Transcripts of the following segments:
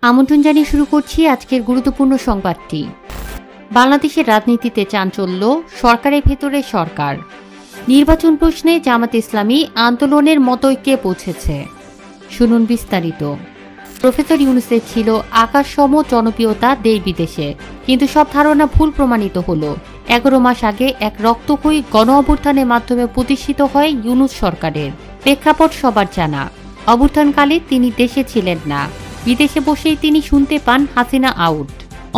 আমন্ত্রণ জানিয়ে শুরু করছি আজকের গুরুত্বপূর্ণ সংবাদটি। বাংলাদেশের রাজনীতিতে চাঞ্চল্য, সরকারের ভেতরে সরকার। নির্বাচন প্রশ্নে জামাত ইসলামী আন্দোলনের মতৈক্যে পৌঁছেছে। শুনুন বিস্তারিত। প্রফেসর ইউনূসের ছিল আকাশসম জনপ্রিয়তা দেশ বিদেশে, কিন্তু সব ধারণা ভুল প্রমাণিত হল। 11 মাস আগে এক রক্তক্ষয়ী গণ অভ্যুত্থানের মাধ্যমে প্রতিষ্ঠিত হয় ইউনূস সরকারের। প্রেক্ষাপট সবার জানা। অভ্যুত্থানকালে তিনি দেশে ছিলেন না, বিদেশে বসেই তিনি শুনতে পান হাসিনা আউট।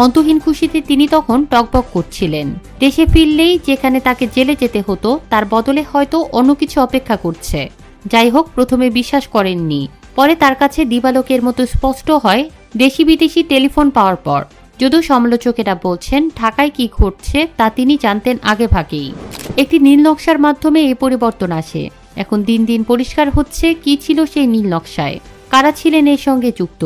অন্তহীন খুশিতে তিনি তখন টকবক করছিলেন। দেশে ফিরলেই যেখানে তাকে জেলে যেতে হতো তার বদলে হয়তো অন্য কিছু অপেক্ষা করছে। যাই হোক, প্রথমে বিশ্বাস করেননি, পরে তার কাছে দিবালোকের মতো স্পষ্ট হয় দেশি বিদেশি টেলিফোন পাওয়ার পর। যদিও সমালোচকেরা বলছেন ঢাকায় কি ঘটছে তা তিনি জানতেন আগে ভাগেই। একটি নীল নকশার মাধ্যমে এই পরিবর্তন আসে। এখন দিন দিন পরিষ্কার হচ্ছে কি ছিল সেই নীল নকশায়, কারা ছিলেন এর সঙ্গে যুক্ত।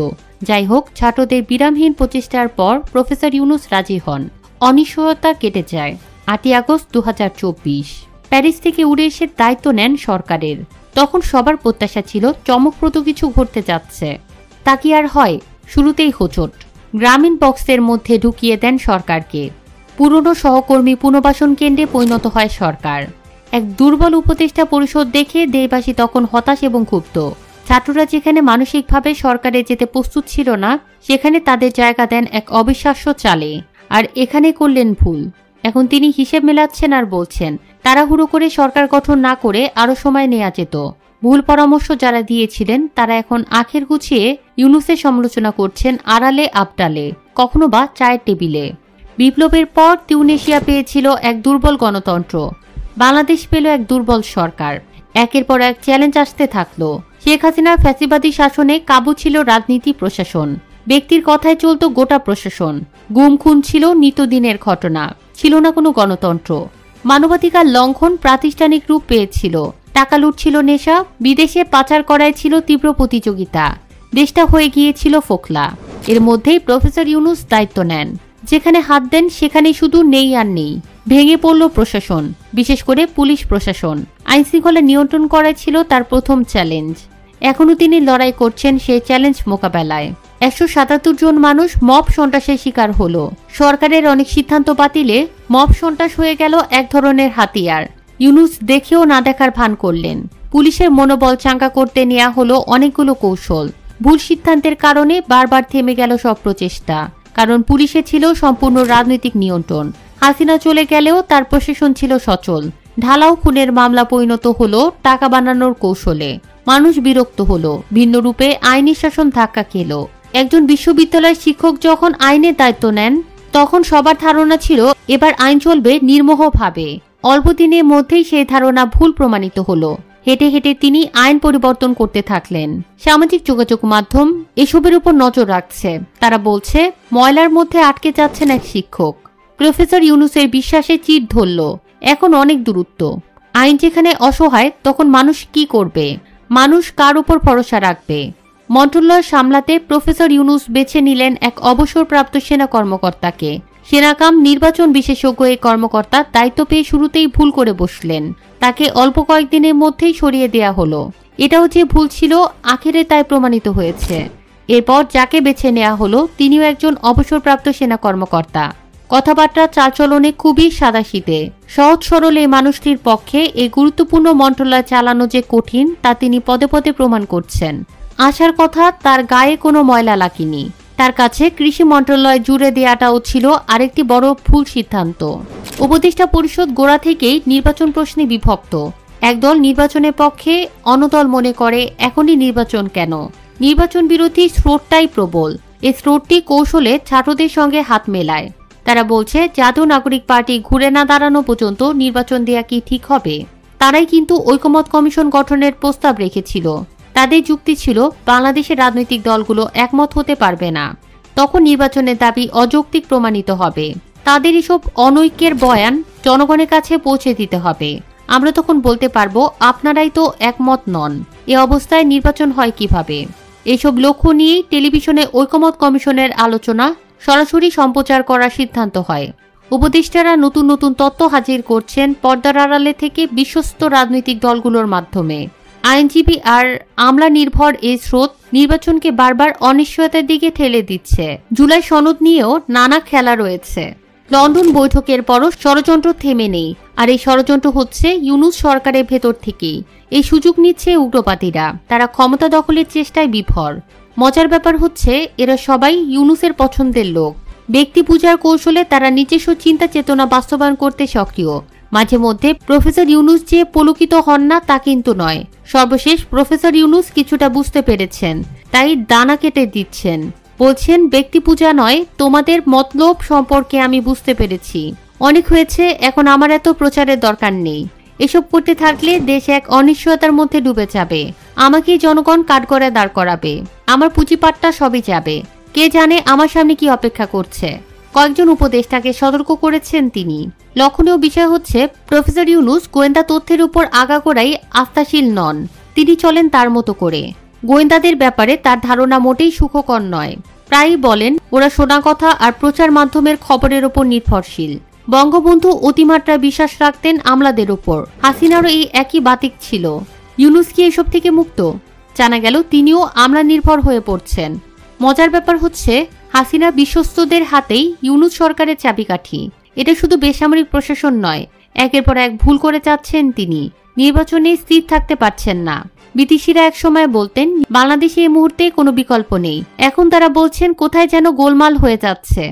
যাই হোক, ছাত্রদের বিরামহীন প্রচেষ্টার পর প্রফেসর ইউনূস রাজি হন। অনিশ্চয়তা কেটে যায়। 8 আগস্ট 2024 প্যারিস থেকে উড়ে এসে দায়িত্ব নেন সরকারের। তখন সবার প্রত্যাশা ছিল চমকপ্রদ কিছু ঘটতে যাচ্ছে। তা কি আর হয়? শুরুতেই হোঁচট। গ্রামীণ বক্সের মধ্যে ঢুকিয়ে দেন সরকারকে। পুরনো সহকর্মী পুনর্বাসন কেন্দ্রে পরিণত হয় সরকার। এক দুর্বল উপদেষ্টা পরিষদ দেখে দেশবাসী তখন হতাশ এবং ক্ষুব্ধ। ছাত্ররা যেখানে মানসিকভাবে সরকারে যেতে প্রস্তুত ছিল না, সেখানে তাদের জায়গা দেন এক অবিশ্বাস্য চালে। আর এখানে করলেন ভুল। এখন তিনি হিসেব মেলাচ্ছেন আর বলছেন তাড়াহুড়ো করে সরকার গঠন না করে আরও সময় নেওয়া যেত। ভুল পরামর্শ যারা দিয়েছিলেন তারা এখন আখের গুছিয়ে ইউনূসের সমালোচনা করছেন আড়ালে আবডালে, কখনো বা চায়ের টেবিলে। বিপ্লবের পর তিউনেশিয়া পেয়েছিল এক দুর্বল গণতন্ত্র, বাংলাদেশ পেল এক দুর্বল সরকার। একের পর এক চ্যালেঞ্জ আসতে থাকলো। শেখ হাসিনার ফ্যাসিবাদী শাসনে কাবু ছিল রাজনীতি প্রশাসন, ব্যক্তির কথায় চলত গোটা প্রশাসন। গুম খুন ছিল নিত্যদিনের ঘটনা, ছিল না কোনো গণতন্ত্র। মানবাধিকার লঙ্ঘন প্রাতিষ্ঠানিক রূপ পেয়েছিল, টাকা লুট ছিল নেশা, বিদেশে পাচার করায় ছিল তীব্র প্রতিযোগিতা। দেশটা হয়ে গিয়েছিল ফোকলা। এর মধ্যেই প্রফেসর ইউনূস দায়িত্ব নেন। যেখানে হাত দেন সেখানেই শুধু নেই আর নেই। ভেঙে পড়ল প্রশাসন, বিশেষ করে পুলিশ প্রশাসন। আইনশৃঙ্খলা নিয়ন্ত্রণ করা ছিল তার প্রথম চ্যালেঞ্জ। এখনও তিনি লড়াই করছেন সেই চ্যালেঞ্জ মোকাবেলায়। 177 জন মানুষ মব সন্ত্রাসের শিকার হলো। সরকারের অনেক সিদ্ধান্ত বাতিলে মব সন্ত্রাস হয়ে গেল এক ধরনের হাতিয়ার। ইউনূস দেখেও না দেখার ভান করলেন। পুলিশের মনোবল চাঙ্গা করতে নেওয়া হলো অনেকগুলো কৌশল। ভুল সিদ্ধান্তের কারণে বারবার থেমে গেল সব প্রচেষ্টা, কারণ পুলিশে ছিল সম্পূর্ণ রাজনৈতিক নিয়ন্ত্রণ। হাসিনা চলে গেলেও তার প্রশাসন ছিল সচল। ঢালাও খুনের মামলা পরিণত হলো টাকা বানানোর কৌশলে। মানুষ বিরক্ত হলো, ভিন্ন রূপে আইনি শাসন ধাক্কা খেল। একজন বিশ্ববিদ্যালয়ের শিক্ষক যখন আইনের দায়িত্ব নেন, তখন সবার ধারণা ছিল এবার আইন চলবে নির্মোহভাবে। অল্প দিনের মধ্যেই সেই ধারণা ভুল প্রমাণিত হলো। হেঁটে হেঁটে তিনি আইন পরিবর্তন করতে থাকলেন। সামাজিক যোগাযোগ মাধ্যম এসবের উপর নজর রাখছে। তারা বলছে ময়লার মধ্যে আটকে যাচ্ছেন এক শিক্ষক। প্রফেসর ইউনূসের বিশ্বাসে চির ধরল। এখন অনেক দূরত্ব। আইন যেখানে অসহায়, তখন মানুষ কি করবে? মানুষ কার উপর ভরসা রাখবে? মন্ত্রণালয় সামলাতে প্রফেসর ইউনূস বেছে নিলেন এক অবসরপ্রাপ্ত সেনা কর্মকর্তাকে। সেনাকাম নির্বাচন বিশেষজ্ঞ এই কর্মকর্তা দায়িত্ব পেয়ে শুরুতেই ভুল করে বসলেন। তাকে অল্প কয়েকদিনের মধ্যেই সরিয়ে দেয়া হলো। এটাও যে ভুল ছিল, আখেরে তাই প্রমাণিত হয়েছে। এরপর যাকে বেছে নেওয়া হলো তিনিও একজন অবসরপ্রাপ্ত সেনা কর্মকর্তা। কথাবার্তা চালচলনে খুবই সাদাসিধে। সহজ সরল এই মানুষটির পক্ষে এই গুরুত্বপূর্ণ মন্ত্রণালয় চালানো যে কঠিন তা তিনি পদে পদে প্রমাণ করছেন। আসার কথা তার গায়ে কোনো ময়লা লাগেনি। তার কাছে কৃষি মন্ত্রণালয় জুড়ে দেওয়াটাও ছিল আরেকটি বড় ভুল সিদ্ধান্ত। উপদেষ্টা পরিষদ গোড়া থেকেই নির্বাচন প্রশ্নে বিভক্ত। একদল নির্বাচনের পক্ষে, অন্যদল মনে করে এখনই নির্বাচন কেন? নির্বাচন বিরোধী স্রোতটাই প্রবল। এই স্রোতটি কৌশলে ছাত্রদের সঙ্গে হাত মেলায়। তারা বলছে জাতীয় নাগরিক পার্টি ঘুরে না দাঁড়ানো পর্যন্ত নির্বাচন দেয়া কি ঠিক হবে? তারাই কিন্তু ঐকমত্য কমিশন গঠনের প্রস্তাব রেখেছিল। তাদের যুক্তি ছিল বাংলাদেশের রাজনৈতিক দলগুলো একমত হতে পারবে না, তখন নির্বাচনের দাবি অযৌক্তিক প্রমাণিত হবে। তাদের এসব অনৈক্যের বয়ান জনগণের কাছে পৌঁছে দিতে হবে। আমরা তখন বলতে পারবো আপনারাই তো একমত নন। এ অবস্থায় নির্বাচন হয় কিভাবে? এসব লক্ষ্য নিয়েই টেলিভিশনে ঐকমত্য কমিশনের আলোচনা সরাসরি সম্প্রচার করার সিদ্ধান্ত হয়। উপদেষ্টারা নতুন নতুন তথ্য হাজির করছেন পর্দার আড়ালে থেকে বিশ্বস্ত রাজনৈতিক দলগুলোর মাধ্যমে। আইনজীবী আর আমলা নির্ভর এই স্রোত নির্বাচনকে বারবার অনিশ্চয়তার দিকে ঠেলে দিচ্ছে। জুলাই সনদ নিয়েও নানা খেলা রয়েছে। লন্ডন বৈঠকের পরও ষড়যন্ত্র থেমে নেই, আর এই ষড়যন্ত্র হচ্ছে ইউনূস সরকারের ভেতর থেকেই। এই সুযোগ নিচ্ছে উগ্রবাদীরা, তারা ক্ষমতা দখলের চেষ্টায় বিভর। মজার ব্যাপার হচ্ছে এরা সবাই ইউনূসের পছন্দের লোক। ব্যক্তি পূজার কৌশলে তারা নিজস্ব চিন্তা চেতনা বাস্তবায়ন করতে সক্রিয়। মাঝে মধ্যে প্রফেসর ইউনূস যে পলকিত হন না তা কিন্তু নয়। সর্বশেষ প্রফেসর ইউনূস কিছুটা বুঝতে পেরেছেন, তাই দানা কেটে দিচ্ছেন। বলছেন, ব্যক্তি পূজা নয়, তোমাদের মতলব সম্পর্কে আমি বুঝতে পেরেছি। অনেক হয়েছে, এখন আমার এত প্রচারের দরকার নেই। এসব করতে থাকলে দেশ এক অনিশ্চয়তার মধ্যে ডুবে যাবে। আমাকেই জনগণ কাঠগড়ায় দাঁড় করাবে, আমার পুঁজিপাটটা সবই যাবে। কে জানে আমার সামনে কি অপেক্ষা করছে। কয়েকজন উপদেষ্টাকে সতর্ক করেছেন তিনি। লক্ষণীয় বিষয় হচ্ছে প্রফেসর ইউনূস গোয়েন্দা তথ্যের উপর আগাগোড়াই আস্থাশীল নন। তিনি চলেন তার মতো করে। গোয়েন্দাদের ব্যাপারে তার ধারণা মোটেই সুখকর নয়। প্রায়ই বলেন ওরা শোনা কথা আর প্রচার মাধ্যমের খবরের ওপর নির্ভরশীল। বঙ্গবন্ধু অতিমাত্রায় বিশ্বাস রাখতেন আমলাদের ওপর। হাসিনারও এই একই বাতিক ছিল। ইউনূস কি এসব থেকে মুক্ত? জানা গেল তিনিও আমলা নির্ভর হয়ে পড়ছেন। মজার ব্যাপার হচ্ছে হাসিনা বিশ্বস্তদের হাতেই ইউনূস সরকারের চাবিকাঠি। এটা শুধু বেসামরিক প্রশাসন নয়, একের পর এক ভুল করে যাচ্ছেন তিনি। নির্বাচনে স্থির থাকতে পারছেন না। বিদেশিরা একসময় বলতেন বাংলাদেশে এই মুহূর্তে কোনো বিকল্প নেই। এখন তারা বলছেন কোথায় যেন গোলমাল হয়ে যাচ্ছে।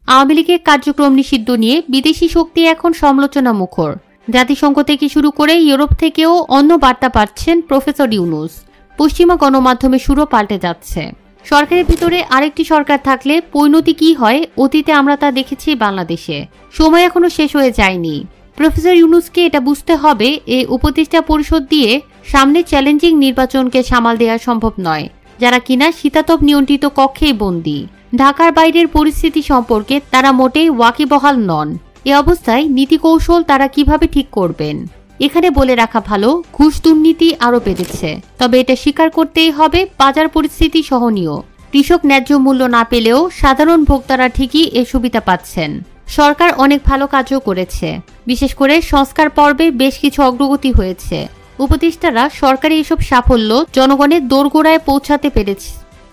আওয়ামী লীগের কার্যক্রম নিষিদ্ধ নিয়ে বিদেশি শক্তি এখন সমালোচনা মুখর। জাতিসংঘ থেকে শুরু করে ইউরোপ থেকেও অন্য বার্তা পাচ্ছেন প্রফেসর ইউনূস। পশ্চিমা গণমাধ্যমে সুরও পাল্টে যাচ্ছে। সরকারের ভিতরে আরেকটি সরকার থাকলে পরিণতি কি হয়, অতীতে আমরা তা দেখেছি বাংলাদেশে। সময় এখনো শেষ হয়ে যায়নি। প্রফেসর ইউনূসকে এটা বুঝতে হবে, এই উপদেষ্টা পরিষদ দিয়ে সামনে চ্যালেঞ্জিং নির্বাচনকে সামাল দেওয়া সম্ভব নয়, যারা কিনা শীতাতপ নিয়ন্ত্রিত কক্ষেই বন্দী। ঢাকার বাইরের পরিস্থিতি সম্পর্কে তারা মোটেই ওয়াকিবহাল নন। এ অবস্থায় নীতি কৌশল তারা কিভাবে ঠিক করবেন? এখানে বলে রাখা ভালো, ঘুষ দুর্নীতি আরও বেড়েছে। তবে এটা স্বীকার করতেই হবে বাজার পরিস্থিতি সহনীয়। কৃষক ন্যায্য মূল্য না পেলেও সাধারণ ভোক্তারা ঠিকই এ সুবিধা পাচ্ছেন। সরকার অনেক ভালো কাজও করেছে। বিশেষ করে সংস্কার পর্বে বেশ কিছু অগ্রগতি হয়েছে। উপদেষ্টারা সরকারি এসব সাফল্য জনগণের দোরগোড়ায় পৌঁছাতে পেরেছে।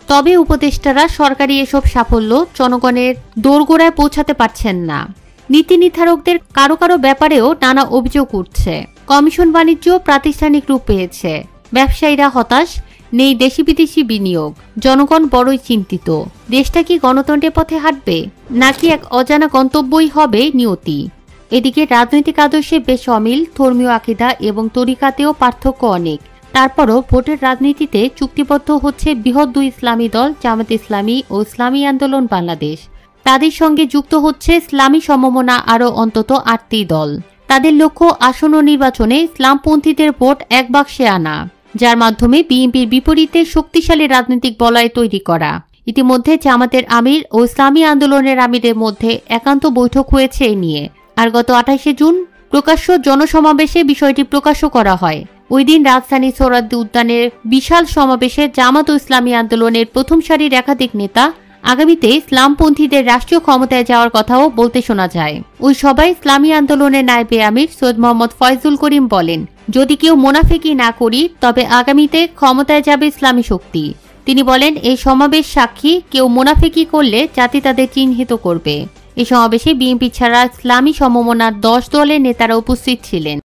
তবে উপদেষ্টারা সরকারি এসব সাফল্য জনগণের দোরগোড়ায় পৌঁছাতে পারছেন না। নীতি নির্ধারকদের কারো কারো ব্যাপারেও নানা অভিযোগ উঠছে। কমিশন বাণিজ্য প্রাতিষ্ঠানিক রূপ পেয়েছে। ব্যবসায়ীরা হতাশ, নেই দেশি বিদেশি বিনিয়োগ। জনগণ বড়ই চিন্তিত। দেশটা কি গণতন্ত্রের পথে হাঁটবে, নাকি এক অজানা গন্তব্যই হবে নিয়তি? এদিকে রাজনৈতিক আদর্শে বেশ অমিল, ধর্মীয় আকীদা এবং তরিকাতেও পার্থক্য অনেক। তারপরও ভোটের রাজনীতিতে চুক্তিবদ্ধ হচ্ছে বৃহৎ দুই ইসলামী দল, জামাত ইসলামী ও ইসলামী আন্দোলন বাংলাদেশ। তাদের সঙ্গে যুক্ত হচ্ছে ইসলামী সমমনা আরও অন্তত ৮টি দল। তাদের লক্ষ্য আসন্ন নির্বাচনে ইসলামপন্থীদের ভোট এক বাক্সে আনা, যার মাধ্যমে বিএনপির বিপরীতে শক্তিশালী রাজনৈতিক বলয় তৈরি করা। ইতিমধ্যে জামাতের আমির ও ইসলামী আন্দোলনের আমিরের মধ্যে একান্ত বৈঠক হয়েছে এ নিয়ে। আর গত ২৮শে জুন প্রকাশ্য জনসমাবেশে বিষয়টি প্রকাশ্য করা হয়। ওই দিন রাজধানী সোহরাওয়ার্দী উদ্যানের বিশাল সমাবেশে জামাত ও ইসলামী আন্দোলনের প্রথম সারির একাধিক নেতা আগামীতে ইসলামপন্থীদের রাষ্ট্রীয় ক্ষমতায় যাওয়ার কথাও বলতে শোনা যায়। ওই সভায় ইসলামী আন্দোলনের নায়েবে আমির সৈয়দ মোহাম্মদ ফয়জুল করিম বলেন, যদি কেউ মুনাফিকি না করি তবে আগামীতে ক্ষমতায় যাবে ইসলামী শক্তি। তিনি বলেন, এই সমাবেশ সাক্ষী, কেউ মুনাফিকি করলে জাতি তাদের চিহ্নিত করবে। এই সমাবেশে বিএনপি ছাড়া ইসলামী সমমনার ১০ দলের নেতারা উপস্থিত ছিলেন।